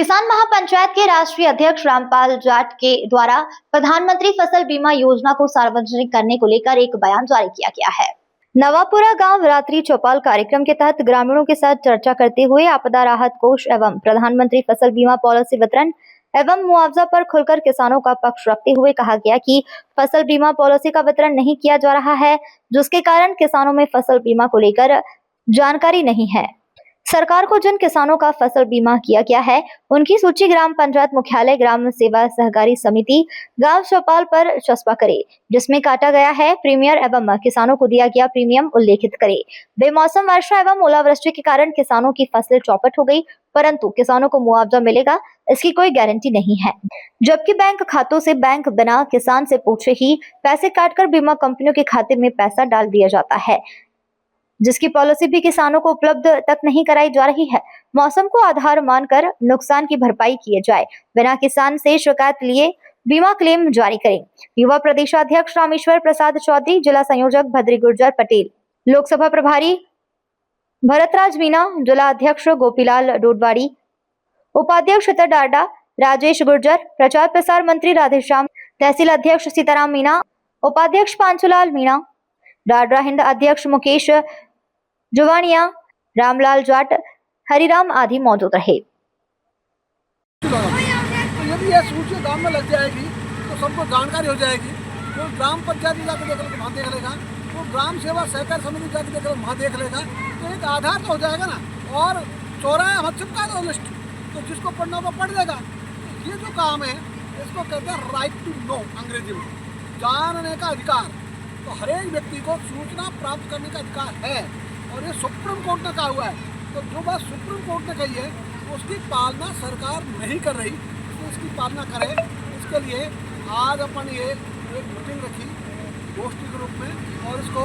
किसान महापंचायत के राष्ट्रीय अध्यक्ष रामपाल जाट के द्वारा प्रधानमंत्री फसल बीमा योजना को सार्वजनिक करने को लेकर एक बयान जारी किया गया है। नवापुरा गांव रात्रि चौपाल कार्यक्रम के तहत ग्रामीणों के साथ चर्चा करते हुए आपदा राहत कोष एवं प्रधानमंत्री फसल बीमा पॉलिसी वितरण एवं मुआवजा पर खुलकर किसानों का पक्ष रखते हुए कहा गया कि फसल बीमा पॉलिसी का वितरण नहीं किया जा रहा है, जिसके कारण किसानों में फसल बीमा को लेकर जानकारी नहीं है। सरकार को जिन किसानों का फसल बीमा किया गया है, उनकी सूची ग्राम पंचायत मुख्यालय ग्राम सेवा सहकारी समिति गांव चौपाल पर चस्पा करे, जिसमें काटा गया है प्रीमियर एवं किसानों को दिया गया प्रीमियम उल्लेखित करे। बेमौसम वर्षा एवं ओलावृष्टि के कारण किसानों की फसलें चौपट हो गई, परंतु किसानों को मुआवजा मिलेगा इसकी कोई गारंटी नहीं है। जबकि बैंक खातों से बैंक बिना किसान से पूछे ही पैसे काटकर बीमा कंपनियों के खाते में पैसा डाल दिया जाता है, जिसकी पॉलिसी भी किसानों को उपलब्ध तक नहीं कराई जा रही है। मौसम को आधार मानकर नुकसान की भरपाई किए जाए, बिना किसान से शिकायत लिए बीमा क्लेम जारी करें। युवा प्रदेशाध्यक्ष रामेश्वर प्रसाद चौधरी, जिला संयोजक भद्री गुर्जर पटेल, लोकसभा प्रभारी भरतराज मीना, जिला अध्यक्ष गोपीलाल डोडवाड़ी, उपाध्यक्ष डाडा राजेश गुर्जर, प्रचार प्रसार मंत्री राधेश्याम, तहसील अध्यक्ष सीताराम मीना, उपाध्यक्ष पांचुलाल मीना, डाडरा हिंद अध्यक्ष मुकेश जुवानिया, रामलाल जाट, हरिराम आदि मौजूद रहे। यदि यह सूची गांव में लग जाएगी तो सबको जानकारी हो जाएगी। तो ग्राम पंचायत जाकर देख लेगा, वहाँ देख लेगा, तो ग्राम सेवा सहकारी समिति जाकर देख लेगा, वहाँ देख लेगा, तो एक आधार तो हो जाएगा ना। और चौराहे हम चिपका दो लिस्ट, तो जिसको पढ़ना वो पढ़ लेगा। ये जो काम है इसको कहते हैं राइट टू नो, अंग्रेजी में जानने का अधिकार। तो हर एक व्यक्ति को सूचना प्राप्त करने का अधिकार है, और ये सुप्रीम कोर्ट ने कहा हुआ है। तो जो बात सुप्रीम कोर्ट ने कही है उसकी पालना सरकार नहीं कर रही, तो इसकी पालना करे। इसके लिए आज अपन ये एक मीटिंग रखी गोष्ठी के रूप में, और इसको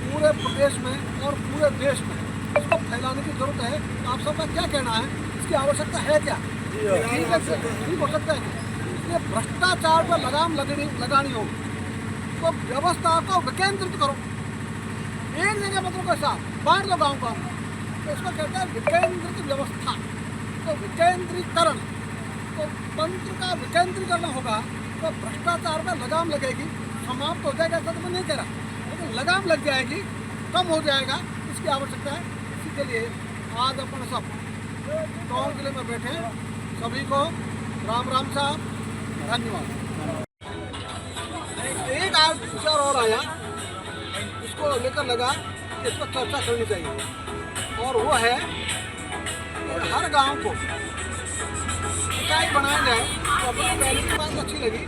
पूरे प्रदेश में और पूरे देश में इसको फैलाने की जरूरत है। आप सबका क्या कहना है, इसकी आवश्यकता है क्या? ठीक हो सकता है। इसलिए भ्रष्टाचार पर लगाम लगानी होगी, तो व्यवस्था को विकेंद्रित करो। एक जगह मतलब कैसा बांट लो गाँव गाँव, तो इसको कहते हैं विकेंद्रित व्यवस्था। तो विकेंद्रीकरण, तो तंत्र का विकेंद्रीकरण होगा तो भ्रष्टाचार में लगाम लगेगी। समाप्त हो जाएगा ऐसा तो मैं नहीं कह रहा, लेकिन लगाम लग जाएगी, कम हो जाएगा। इसकी आवश्यकता है। इसी के लिए आज अपन सब टोंक जिले में बैठे सभी को राम राम साहब, धन्यवाद। एक आज विचार और आया, इसको लेकर लगा कि इस पर चर्चा करनी चाहिए, और वो है कि हर गांव को इकाई बनाया जाए। तो अपनी पहली की बात अच्छी लगी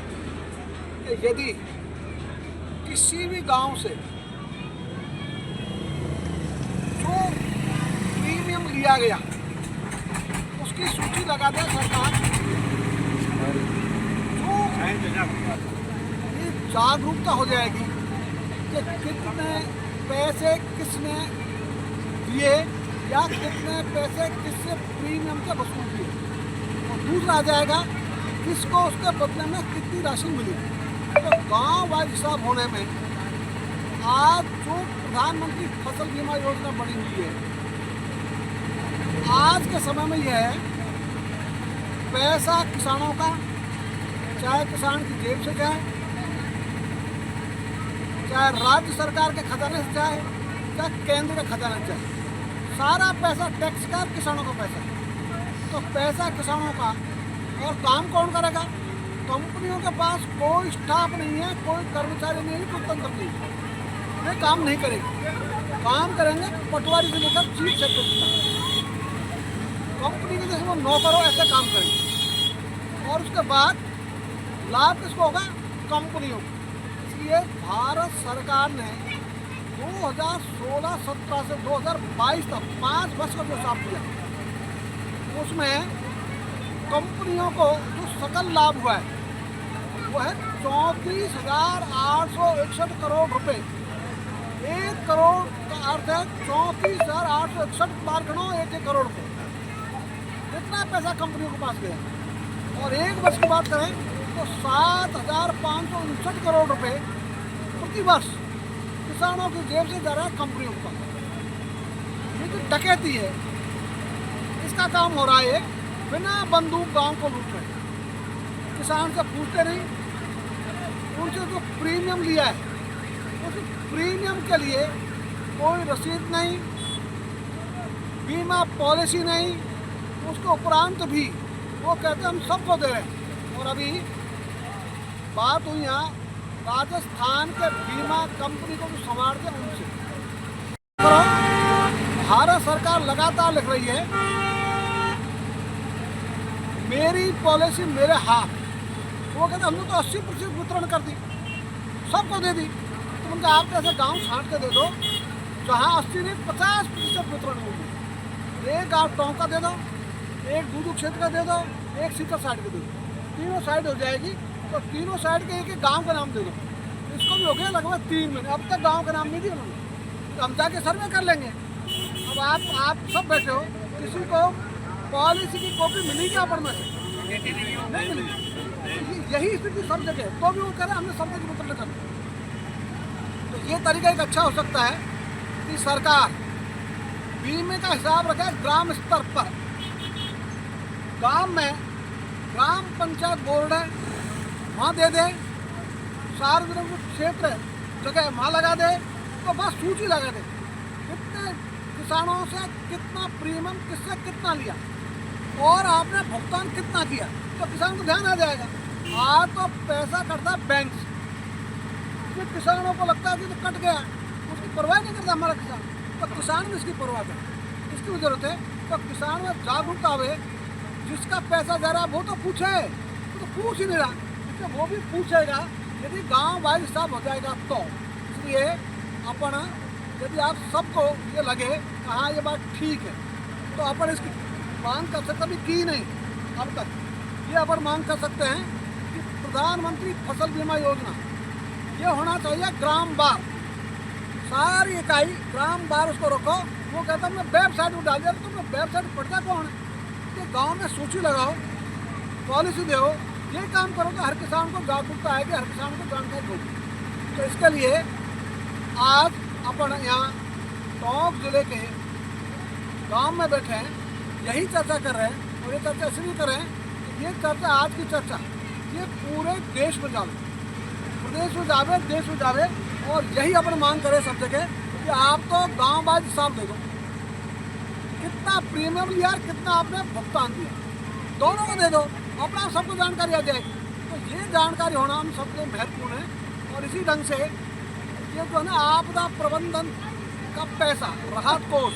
कि यदि किसी भी गांव से जो प्रीमियम लिया गया उसकी सूची लगा दे सरकार, ये जागरूकता हो जाएगी कि कितने पैसे किसने दिए या कितने पैसे किससे प्रीमियम के वसूल किए, और दूसरा आ जाएगा किसको उसके बदले में कितनी राशि मिली। तो गांव वाइज हिसाब होने में आज जो प्रधानमंत्री फसल बीमा योजना बनी हुई है, आज के समय में यह है पैसा किसानों का, चाहे किसान की जेब से जाए, चाहे राज्य सरकार के खजाने से जाए, चाहे केंद्र के खजाने से जाए, सारा पैसा टैक्स का किसानों का पैसा है। तो पैसा किसानों का, और काम कौन करेगा? कंपनियों के पास कोई स्टाफ नहीं है, कोई कर्मचारी नहीं है, कोई तंत्र नहीं है, वे काम नहीं करेंगे। काम करेंगे पटवारी से लेकर चीफ सेक्रेटरी, कंपनी के जैसे वो नौकरों ऐसे काम करेंगे। और उसके बाद लाभ किसको होगा? कंपनियों को। इसलिए भारत सरकार ने 2016-17 से 2022 तक 5 वर्ष का जो हिसाब दिया, उसमें कंपनियों को जो सकल लाभ हुआ है वो है 34,861 करोड़ रुपए। 1 करोड़ का अर्थ है 34,861 बार गणो 1 करोड़ रुपये, इतना पैसा कंपनियों के पास गया। और एक वर्ष की बात करें तो 7,559 करोड़ रुपए प्रति वर्ष किसानों की जेब से जा रहा है कंपनियों का। ये जो डकैती है इसका काम हो रहा है बिना बंदूक गांव को लूट रहे हैं। किसान से पूछते नहीं, उनसे जो प्रीमियम लिया है उस प्रीमियम के लिए कोई रसीद नहीं, बीमा पॉलिसी नहीं, उसके उपरांत भी वो कहते हैं हम सबको दे रहे हैं। और अभी बात हुई यहाँ राजस्थान के बीमा कंपनी को भी संभालते हैं उनसे। भारत सरकार लगातार लिख रही है मेरी पॉलिसी मेरे हाथ। वो कहते हमने तो 80% वितरण कर दी, सबको दे दी। तो उनका आप कैसे गांव छांट के दे दो जहाँ 80 नहीं 50% वितरण होगी। एक आप टोंका दे दो, एक दूदू क्षेत्र का दे दो, एक सीकर साइड का दे दो, तीनों साइड हो जाएगी। तो तीनों साइड के एक गांव का नाम दे दो। इसको भी हो गया लगभग 3 महीने, अब तक गांव का नाम नहीं दिया उन्होंने। तो हम जाके सर्वे कर लेंगे। अब आप सब बैठे हो, किसी को पॉलिसी की कॉपी मिली क्या पढ़ने से? नहीं मिली। यही स्थिति सब जगह, तो भी वो कह रहे हमने सब जगह वितरण कर। तो ये तरीका एक अच्छा हो सकता है कि सरकार बीमे का हिसाब रखे ग्राम स्तर पर। गांव में ग्राम पंचायत बोर्ड है, वहाँ दे दे। सार्वजनिक क्षेत्र जगह वहाँ लगा दे, तो बस सूची लगा दे कितने किसानों से कितना प्रीमियम, किससे कितना लिया और आपने भुगतान कितना किया, तो किसान को ध्यान आ जाएगा। आज तो पैसा कटता है बैंक से, फिर किसानों को लगता है कि तो कट गया, उसकी परवाह नहीं करता हमारा किसान। तो किसान में इसकी परवाह करे, इसकी भी जरूरत है। तो किसान में जागरूकता आवे, जिसका पैसा जा रहा है वो तो पूछे, वो तो पूछ ही नहीं रहा, इसलिए वो भी पूछेगा यदि गाँव वाइज हिसाब हो जाएगा तो। इसलिए अपन यदि आप सबको ये लगे कि हाँ ये बात ठीक है, तो अपन इसकी मांग कर सकते, अभी की नहीं अब तक, ये अपन मांग कर सकते हैं कि प्रधानमंत्री फसल बीमा योजना ये होना चाहिए ग्राम वार। सारी इकाई ग्राम वार उसको रखो। वो कहता हमने वेबसाइट में डाल दिया, तो तुमने वेबसाइट पढ़ता कौन है? कि गाँव में सूची लगाओ, पॉलिसी दो, ये काम करो तो हर किसान को जागरूकता आएगी, हर किसान को जानकारी होगी। तो इसके लिए आज अपन यहाँ टोंक जिले के गांव में बैठे हैं, यही चर्चा कर रहे हैं। और ये चर्चा इसलिए कर रहे हैं कि ये चर्चा, आज की चर्चा ये पूरे देश में जावे, प्रदेश में जावे, देश में जावे। और यही अपन मांग करें सब जगह कि आप तो गाँव वाइज हिसाब दे दो, कितना प्रीमियम लिया और कितना आपने भुगतान दिया, दोनों को दे दो, अपना सबको जानकारी आ जाएगी। तो ये जानकारी होना हम सबके महत्वपूर्ण है। और इसी ढंग से ये जो है ना आपदा प्रबंधन का पैसा, राहत कोष,